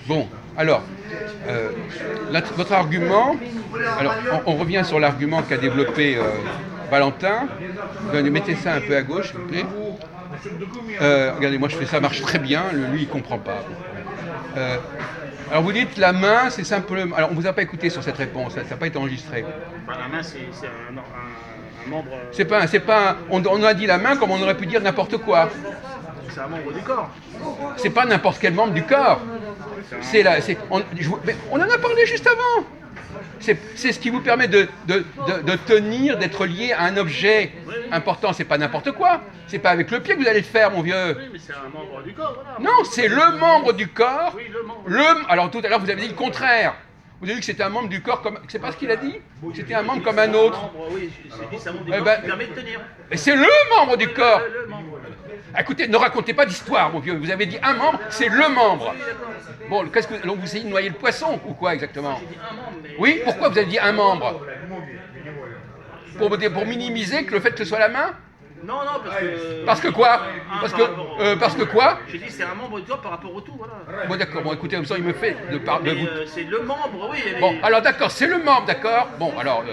Bon, alors, votre argument, alors on revient sur l'argument qu'a développé Valentin. Mettez ça un peu à gauche, s'il vous plaît. Regardez, moi je fais ça, marche très bien, lui il comprend pas. Alors vous dites la main, c'est simplement. Alors on vous a pas écouté sur cette réponse, ça n'a pas été enregistré. La main, c'est un membre. C'est pas. On a dit la main comme on aurait pu dire n'importe quoi. C'est un membre du corps. C'est pas n'importe quel membre du corps. On en a parlé juste avant. C'est ce qui vous permet de tenir, d'être lié à un objet important. C'est pas n'importe quoi. C'est pas avec le pied que vous allez le faire, mon vieux. Oui, mais c'est un membre du corps, voilà. Non, c'est le membre du corps. Oui, le membre. Alors tout à l'heure, vous avez dit le contraire. Vous avez dit que c'était un membre du corps comme. C'est pas ce qu'il a dit. C'était un membre comme un autre. Oui, c'est un membre du corps qui permet de tenir. Et c'est le membre du corps. Le membre. Écoutez, ne racontez pas d'histoire, mon vieux. Vous avez dit un membre, c'est le membre. Bon, qu'est-ce que donc vous essayez de noyer le poisson ou quoi exactement? J'ai dit un membre, mais... Oui, pourquoi vous avez dit un membre? Pour minimiser que le fait que ce soit la main? Non, parce que... Parce que quoi? Parce que quoi? J'ai dit c'est un membre du corps par rapport au tout, voilà. Bon d'accord, bon écoutez, comme ça il me fait de vous... c'est le membre, oui. Bon, alors d'accord, c'est le membre, d'accord? Bon, alors...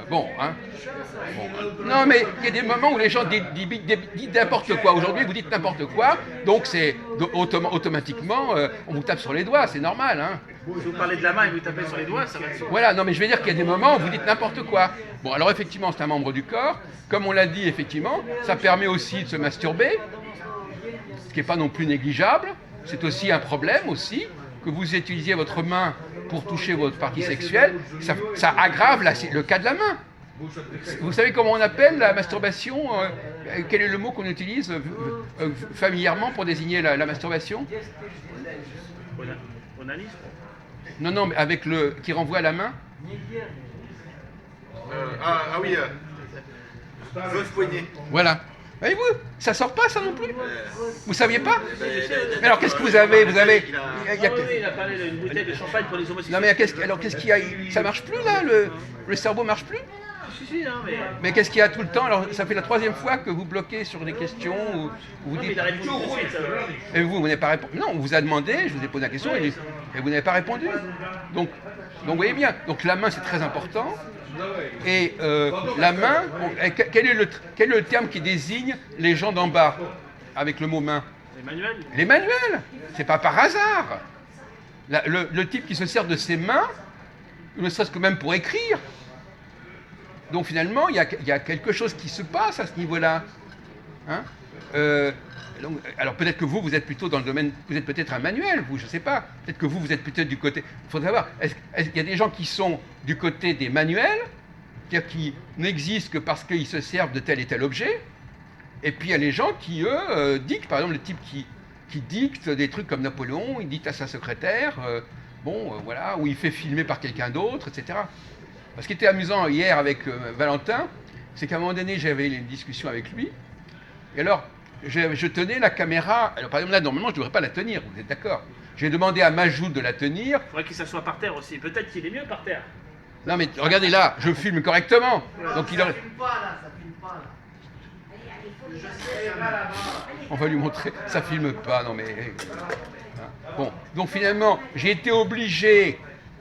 Bon, hein. Bon, non, mais il y a des moments où les gens disent n'importe quoi. Aujourd'hui, vous dites n'importe quoi, donc c'est automatiquement, on vous tape sur les doigts, c'est normal, hein. Si vous parlez de la main et vous tapez sur les doigts, ça va être... Voilà, non, mais je veux dire qu'il y a des moments où vous dites n'importe quoi. Bon, alors effectivement, c'est un membre du corps. Comme on l'a dit, effectivement, ça permet aussi de se masturber, ce qui n'est pas non plus négligeable. C'est aussi un problème aussi, que vous utilisiez votre main pour toucher votre partie sexuelle, ça aggrave le cas de la main. Vous savez comment on appelle la masturbation? Quel est le mot qu'on utilise familièrement pour désigner la masturbation? Onanisme. Non, mais avec qui renvoie à la main. Oui, Josse Poignet. Voilà. Voyez-vous, ça sort pas ça non plus. Vous saviez pas? Mais alors qu'est-ce que vous avez? Il a parlé d'une bouteille de champagne pour les homosexuels. Non mais qu'est-ce qu'il y a? Ça marche plus là? Le cerveau marche plus? Si, non, mais qu'est-ce qu'il y a tout le temps? Alors ça fait la 3e fois que vous bloquez sur des questions où vous dites... il a répondu tout de suite. Et vous n'avez pas répondu. Non, on vous a demandé, je vous ai posé la question et vous n'avez pas répondu. Donc vous voyez bien, donc la main c'est très important. Et la main, quel est le terme qui désigne les gens d'en bas avec le mot main? Les manuels. Les manuels. C'est pas par hasard. Le type qui se sert de ses mains, ne serait-ce que même pour écrire. Donc finalement, il y a quelque chose qui se passe à ce niveau-là. Hein? Alors peut-être que vous êtes plutôt dans le domaine, vous êtes peut-être un manuel, vous, je ne sais pas. Peut-être que vous êtes peut-être du côté... Il faudrait savoir, est-ce qu'il y a des gens qui sont du côté des manuels, c'est-à-dire qui n'existent que parce qu'ils se servent de tel et tel objet, et puis il y a les gens qui, eux, dictent, par exemple le type qui dicte des trucs comme Napoléon, il dicte à sa secrétaire, voilà, ou il fait filmer par quelqu'un d'autre, etc. Ce qui était amusant hier avec Valentin, c'est qu'à un moment donné, j'avais une discussion avec lui, et alors, je tenais la caméra. Alors, par exemple, là, normalement, je ne devrais pas la tenir, vous êtes d'accord? J'ai demandé à Majoud de la tenir. Il faudrait qu'il s'assoie par terre aussi. Peut-être qu'il est mieux par terre. Non, mais regardez là, je filme correctement. Donc, il aurait... Ça filme pas, là. On va lui montrer. Ça filme pas, non, mais... Bon, donc finalement, j'ai été obligé,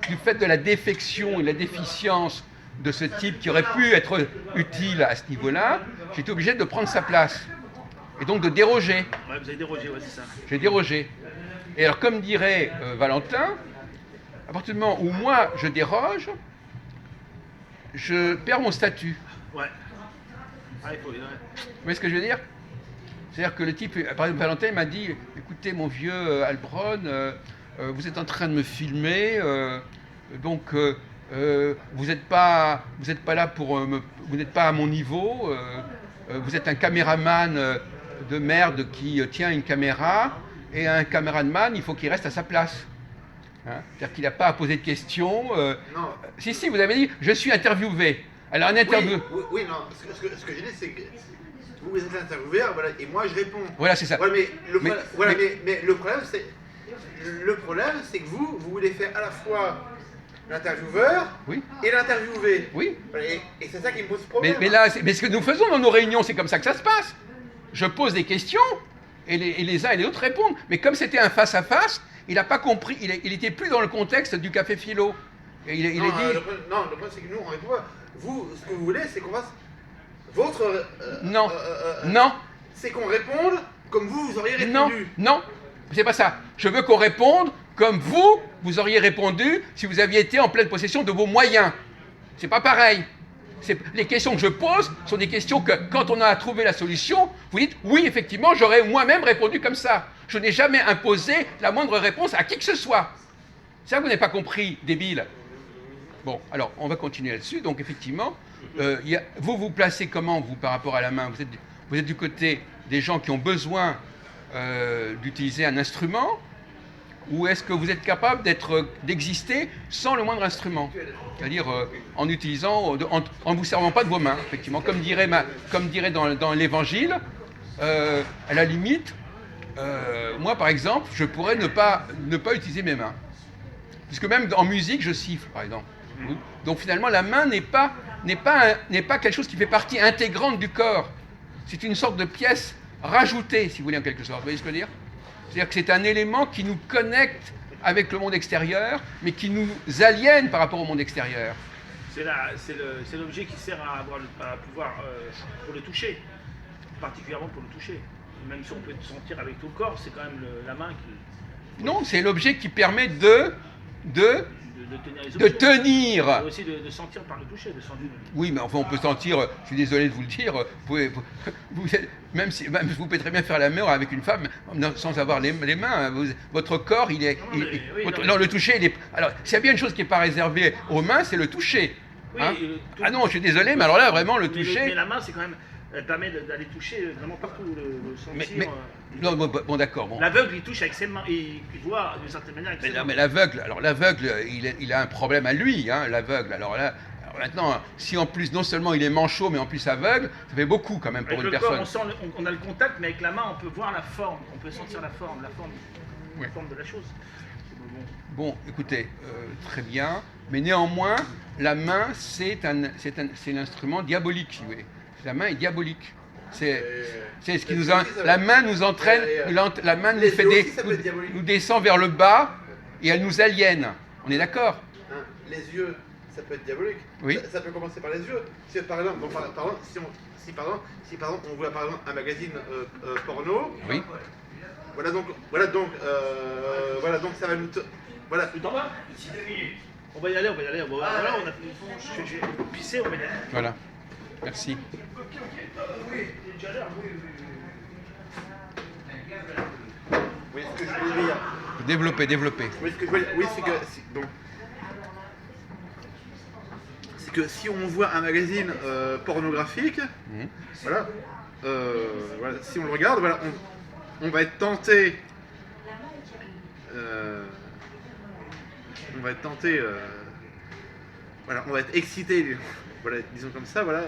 du fait de la défection et de la déficience de ce type qui aurait pu être utile à ce niveau-là, j'ai été obligé de prendre sa place. Et donc de déroger. Ouais, vous avez dérogé, ouais, c'est ça. J'ai dérogé. Et alors, comme dirait Valentin, à partir du moment où moi je déroge, je perds mon statut. Ouais. Vous voyez ce que je veux dire? C'est-à-dire que le type, par exemple, Valentin m'a dit, écoutez mon vieux Albron, vous êtes en train de me filmer, donc vous n'êtes pas là pour vous n'êtes pas à mon niveau, vous êtes un caméraman de merde qui tient une caméra, et un caméraman, il faut qu'il reste à sa place. Hein? C'est-à-dire qu'il n'a pas à poser de questions. Non. Si, vous avez dit, je suis interviewé. Alors un interview... Oui, non, ce que j'ai dit, c'est que vous êtes l'intervieweur, voilà, et moi je réponds. Voilà, c'est ça. Voilà, mais le problème, c'est que vous voulez faire à la fois l'intervieweur et l'interviewé. Oui. Et c'est ça qui me pose problème. Mais ce que nous faisons dans nos réunions, c'est comme ça que ça se passe. Je pose des questions et les uns et les autres répondent. Mais comme c'était un face-à-face, il n'a pas compris, il était plus dans le contexte du café philo. Et il est dit... Le problème c'est que nous, on répond pas. Vous, ce que vous voulez, c'est qu'on fasse votre... non, non. C'est qu'on réponde comme vous auriez répondu. Non, non, c'est pas ça. Je veux qu'on réponde comme vous auriez répondu si vous aviez été en pleine possession de vos moyens. C'est pas pareil. Les questions que je pose sont des questions que, quand on a trouvé la solution, vous dites, oui, effectivement, j'aurais moi-même répondu comme ça. Je n'ai jamais imposé la moindre réponse à qui que ce soit. C'est ça que vous n'avez pas compris, débile. Bon, alors, on va continuer là-dessus. Donc, effectivement, vous vous placez comment, vous, par rapport à la main? Vous êtes du côté des gens qui ont besoin d'utiliser un instrument, ou est-ce que vous êtes capable d'exister sans le moindre instrument? C'est-à-dire en utilisant, en vous servant pas de vos mains, effectivement. Comme dirait dans l'Évangile, à la limite, moi, par exemple, je pourrais ne pas utiliser mes mains. Puisque même en musique, je siffle, par exemple. Donc finalement, la main n'est pas quelque chose qui fait partie intégrante du corps. C'est une sorte de pièce rajoutée, si vous voulez, en quelque sorte. Vous voyez ce que je veux dire? C'est-à-dire que c'est un élément qui nous connecte avec le monde extérieur, mais qui nous aliène par rapport au monde extérieur. C'est l'objet qui sert à pouvoir pour le toucher, particulièrement pour le toucher. Même si on peut le sentir avec tout le corps, c'est quand même la main qui... Non, c'est l'objet qui permet de tenir. Et aussi de sentir par le toucher, de sentir. Oui, mais enfin, on peut sentir, je suis désolé de vous le dire, même si vous pouvez très bien faire l'amour avec une femme sans avoir les mains. Votre corps, le toucher, il est... Alors, s'il y a bien une chose qui n'est pas réservée aux mains, c'est le toucher. Oui, hein. Ah non, je suis désolé, mais alors là, vraiment, le toucher... Mais la main, c'est quand même... Elle permet d'aller toucher vraiment partout, le sentir. Non, bon, d'accord. Bon. L'aveugle, il touche avec ses mains, il voit d'une certaine manière avec ses mains. Mais l'aveugle, il a un problème à lui, hein, l'aveugle. Alors maintenant, si en plus, non seulement il est manchot, mais en plus aveugle, ça fait beaucoup quand même pour une personne. Corps, on a le contact, mais avec la main, on peut voir la forme, on peut sentir la forme de la chose. Bon, écoutez, très bien, mais néanmoins, la main, c'est l'instrument diabolique, si vous voulez. La main est diabolique. C'est ce qui la main nous entraîne, la main nous descend vers le bas et elle nous aliène. On est d'accord? Les yeux, ça peut être diabolique. Oui. Ça peut commencer par les yeux. Si par exemple, si on voit par exemple un magazine porno. Oui. Voilà donc ça va nous. Voilà. Tout en bas. On va y aller. Voilà, on a pissé, on va y aller. Voilà. Merci. Oui, ce que je voulais dire. Développer. Oui, ce que je voulais dire. Oui, c'est que si on voit un magazine pornographique, voilà, si on le regarde, voilà, on va être tenté. Voilà, on va être excité. Voilà, disons comme ça, voilà,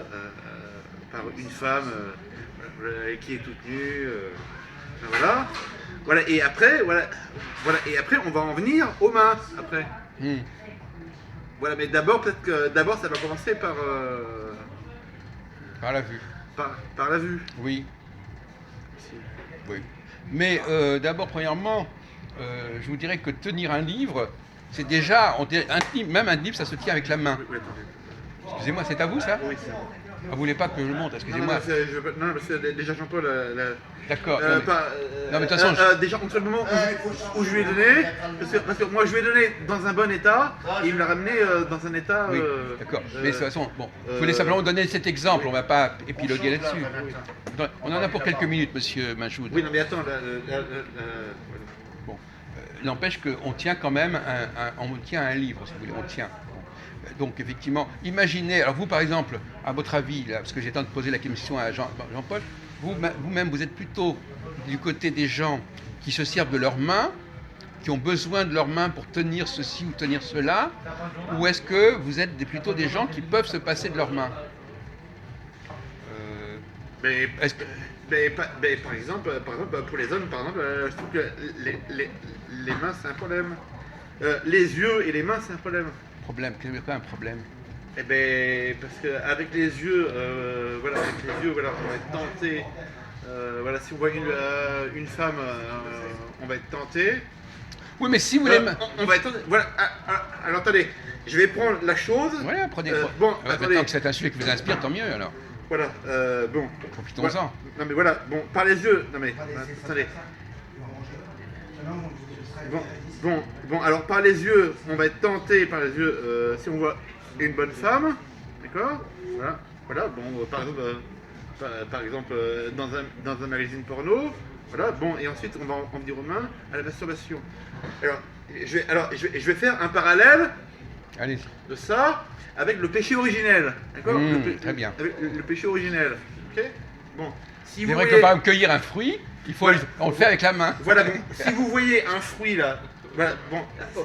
par une femme qui est toute nue, voilà, et après, on va en venir aux mains, après. Voilà, mais d'abord, ça va commencer par la vue. Par la vue. Oui. Oui. Mais d'abord, premièrement, je vous dirais que tenir un livre, c'est déjà, même un livre, ça se tient avec la main. Oui, excusez-moi, c'est à vous ça? Oui, c'est à moi. Ah, vous voulez pas que je le montre, excusez-moi. Non, parce que déjà Jean-Paul... D'accord. non, mais de toute façon... déjà, entre le moment où je lui ai donné, parce que moi je lui ai donné dans un bon état, et il me l'a ramené dans un état... Oui, d'accord. Mais de toute façon, bon, je voulais simplement donner cet exemple, on ne va pas épiloguer là-dessus. On en a pour quelques minutes, monsieur Majoud. Oui, non, mais attends, Bon, n'empêche qu'on tient quand même on tient un livre, si vous voulez, on tient. Donc effectivement, imaginez, alors vous par exemple, à votre avis, là, parce que j'ai tenté de poser la question à Jean-Paul, vous-même vous êtes plutôt du côté des gens qui se servent de leurs mains, qui ont besoin de leurs mains pour tenir ceci ou tenir cela, ou est-ce que vous êtes plutôt des gens qui peuvent se passer de leurs mains? Par exemple, pour les hommes, je trouve que les mains c'est un problème. Les yeux et les mains c'est un problème. C'est quoi un problème? Eh bien, parce qu'avec les yeux, on va être tenté. Si on voit une femme, on va être tenté. Oui, mais si vous voulez... On va attendre. Voilà. Alors attendez, je vais prendre la chose. Voilà, prenez... Bon, Maintenant attendez. que c'est un sujet qui vous inspire, tant mieux, alors. Voilà. Bon. Profitons-en. Voilà. Non mais voilà. Bon, par les yeux. Non mais attendez. Bon. Alors par les yeux, on va être tenté par les yeux si on voit une bonne femme, d'accord. Voilà. Bon, par exemple, dans un magazine porno. Voilà. Bon, et ensuite on va en venir aux mains à la masturbation. Je vais faire un parallèle Allez. de ça avec le péché originel, d'accord. Très bien. Avec le péché originel, ok. Bon. Si C'est vous vrai que voyez... par exemple, cueillir un fruit, on le fait avec la main. Voilà, bon, si vous voyez un fruit là, voilà, bon,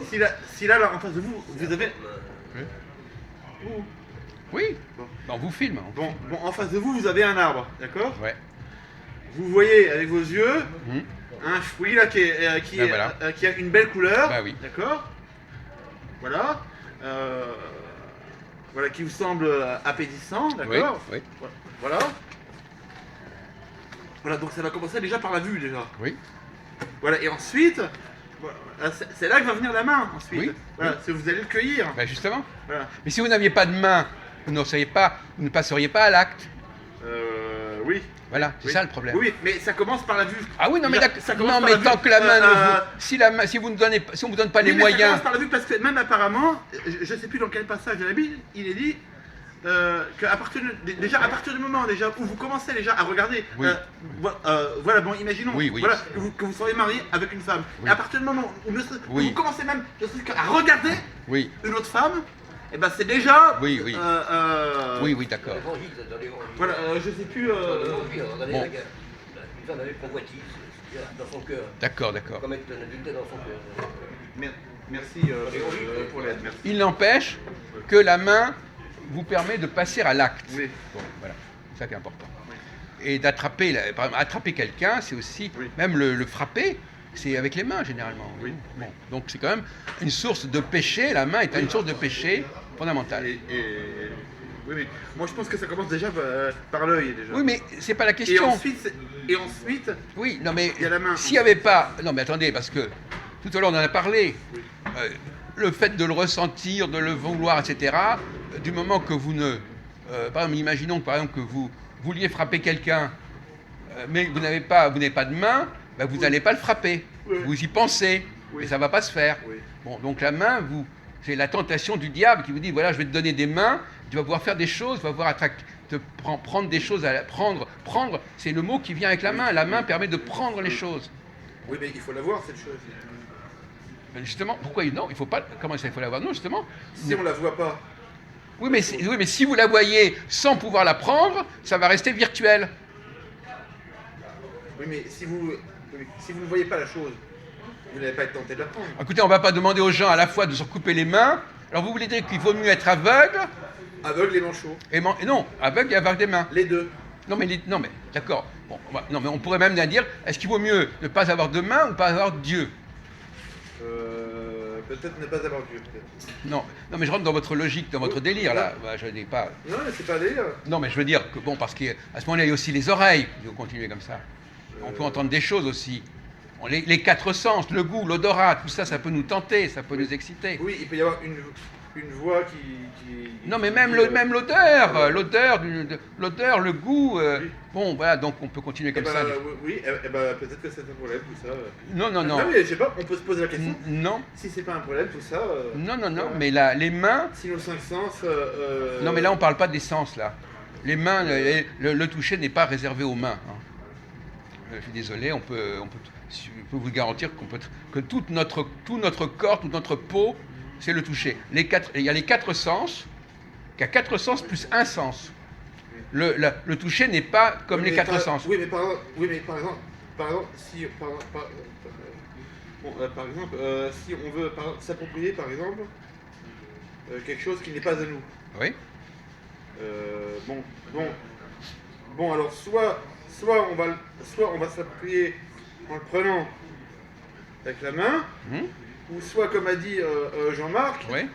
si là en face de vous, vous avez... Ouh. Oui, Bon. on vous filme. Bon, en face de vous, vous avez un arbre, d'accord. Ouais. Vous voyez avec vos yeux Mhm. un fruit là qui a une belle couleur, Bah oui. d'accord. Voilà. Voilà, qui vous semble appétissant, Oui, d'accord. oui, Voilà. Voilà, donc ça va commencer déjà par la vue déjà. oui. Voilà, et ensuite, voilà, c'est là que va venir la main ensuite. Oui, Voilà, c'est vous allez le cueillir. Ben justement. Voilà. Mais si vous n'aviez pas de main, vous ne passeriez pas à l'acte. Oui. Voilà, c'est Oui. ça le problème. Oui, mais ça commence par la vue. Ah oui, non mais Déjà, d'accord. ça commence Non par mais la tant vue. que la main ne vous... si on vous donne pas les Oui, mais ça moyens. commence par la vue parce que même apparemment, je sais plus dans quel passage de la Bible, il est dit qu'à partir déjà à partir du moment déjà où vous commencez déjà à regarder, Oui. voilà, bon, imaginons, Oui. voilà, que vous soyez marié avec une femme, Oui. et à partir du moment où Oui. vous commencez même à regarder Oui, une autre femme, et ben c'est déjà, oui. Oui, d'accord. voilà, je sais plus, Bon. Une femme avec convoitise dans son cœur. D'accord. Commettre un adultère dans son cœur. merci pour l'aide, merci. Il n'empêche que la main vous permet de passer à l'acte. Oui. Bon, voilà, c'est ça qui est important. Et d'attraper, par exemple, attraper quelqu'un, c'est aussi, Oui. même le frapper, c'est avec les mains généralement. Oui. Bon, donc c'est quand même une source de péché, la main est une source de péché fondamentale. Oui, mais moi je pense que ça commence déjà par l'œil déjà. Oui, mais c'est pas la Et question. ensuite, Oui, non mais il y a la main. s'il n'y avait pas... Non mais attendez, parce que tout à l'heure on en a parlé. Oui. Le fait de le ressentir, de le vouloir, etc., du moment que vous ne... par exemple, imaginons par exemple que vous vouliez frapper quelqu'un, mais vous n'avez pas de main, ben, vous n'allez pas le frapper. Oui. Vous y pensez, Oui. mais ça ne va pas se faire. Oui. Bon, donc la main, c'est la tentation du diable qui vous dit, voilà, je vais te donner des mains, tu vas pouvoir faire des choses, tu vas pouvoir prendre des choses à prendre. Prendre, c'est le mot qui vient avec la main. La main permet de prendre les choses. Oui, mais il faut la voir cette chose. Ben, justement, pourquoi non, il faut pas... Comment ça, il faut la voir? Non, justement. Si on la voit pas, Oui, mais si vous la voyez sans pouvoir la prendre, ça va rester virtuel. oui, mais si vous ne voyez pas la chose, vous n'allez pas être tenté de la prendre. Écoutez, on ne va pas demander aux gens à la fois de se recouper les mains. Alors vous voulez dire qu'il vaut mieux être aveugle Aveugle et manchot, et non, aveugle et avoir des mains. les deux. Non mais d'accord. Bon, non mais on pourrait même bien dire, est-ce qu'il vaut mieux ne pas avoir de mains ou pas avoir Dieu? Peut-être ne pas avoir Dieu. Peut-être. Non, mais je rentre dans votre logique, dans votre délire là. Bah, je n'ai pas. Non, mais c'est pas délire. Non, mais je veux dire que bon, parce qu'à ce moment-là, il y a aussi les oreilles. Il faut continuer comme ça. On peut entendre des choses aussi. Les quatre sens, le goût, l'odorat, tout ça, ça peut nous tenter, ça peut nous exciter. Oui, il peut y avoir une voix qui Non, mais même l'odeur, l'odeur, le goût. Oui. Bon, voilà, donc on peut continuer comme ça. Oui, peut-être que c'est un problème tout ça. Non. Non, mais je sais pas, on peut se poser la question. Non, Si c'est pas un problème tout ça. mais là, les mains. Si nos cinq sens. Non, mais là, on parle pas des sens, là. Les mains, le toucher n'est pas réservé aux mains. Hein. Je suis désolé, je peux vous garantir que tout notre corps, toute notre peau, c'est le toucher. Il y a les quatre sens, il y a quatre sens plus un sens. Le toucher n'est pas comme les quatre sens. Oui, mais par exemple, si si on veut s'approprier par exemple quelque chose qui n'est pas à nous. Oui. Bon, alors soit on va s'approprier en le prenant avec la main, ou soit comme a dit Jean-Marc. Oui.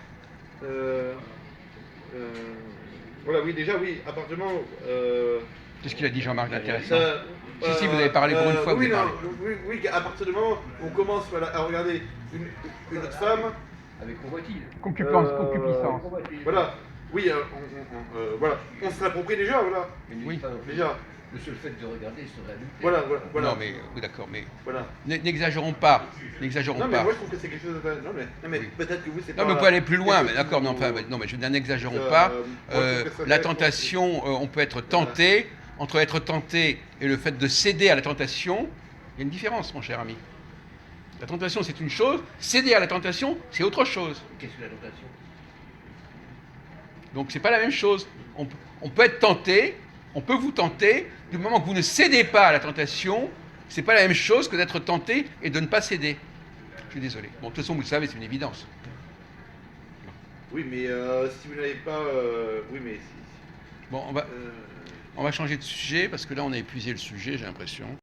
Voilà, oui, déjà, oui, appartement. Qu'est-ce qu'il a dit Jean-Marc d'intéressant? Si, vous avez parlé pour une fois. Oui, à partir du moment où on commence à regarder une autre femme. Avec convoitise. Concupiscence. Convoitise. Voilà. Oui, voilà. On se l'approprie déjà, voilà. Mais ne Oui. dis pas non plus. Déjà. Le seul fait de regarder serait adultère. Voilà. Non, mais oui, d'accord, mais Voilà. n'exagérons pas. N'exagérons Non, mais pas. moi je trouve que c'est quelque chose de. Non, mais Oui. peut-être que vous, c'est pas. Non, mais on peut aller plus loin, mais quelque d'accord, non, chose enfin, qui non, mais je veux dire, n'exagérons moi, pas. je trouve que ça La doit être tentation, on peut être tenté. Entre être tenté et le fait de céder à la tentation, il y a une différence, mon cher ami. La tentation, c'est une chose. Céder à la tentation, c'est autre chose. Qu'est-ce que la tentation? Donc, c'est pas la même chose. On peut être tenté, on peut vous tenter, du moment que vous ne cédez pas à la tentation, c'est pas la même chose que d'être tenté et de ne pas céder. Je suis désolé. Bon, de toute façon, vous le savez, c'est une évidence. Oui, mais si vous n'avez pas. Oui, mais. Bon, on va changer de sujet parce que là, on a épuisé le sujet, j'ai l'impression.